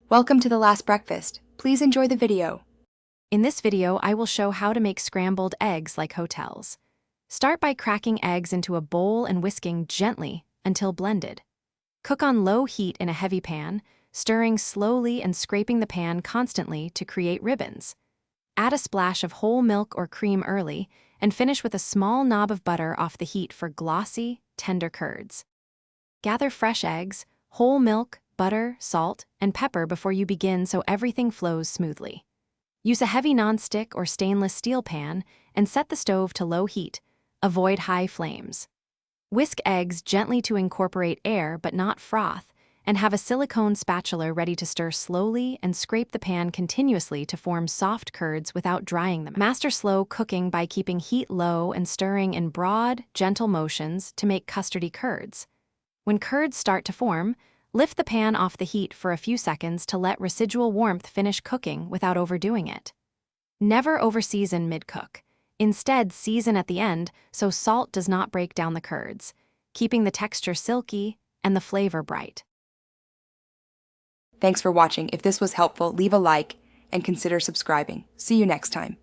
Welcome to The Last Breakfast. Please enjoy the video. In this video, I will show how to make scrambled eggs like hotels. Start by cracking eggs into a bowl and whisking gently until blended. Cook on low heat in a heavy pan, stirring slowly and scraping the pan constantly to create ribbons. Add a splash of whole milk or cream early, and finish with a small knob of butter off the heat for glossy, tender curds. Gather fresh eggs, whole milk, butter, salt, and pepper before you begin so everything flows smoothly. Use a heavy nonstick or stainless steel pan and set the stove to low heat. Avoid high flames. Whisk eggs gently to incorporate air but not froth, and have a silicone spatula ready to stir slowly and scrape the pan continuously to form soft curds without drying them. Master slow cooking by keeping heat low and stirring in broad, gentle motions to make custardy curds. When curds start to form, lift the pan off the heat for a few seconds to let residual warmth finish cooking without overdoing it. Never overseason mid-cook. Instead, season at the end so salt does not break down the curds, keeping the texture silky and the flavor bright. Thanks for watching. If this was helpful, leave a like and consider subscribing. See you next time.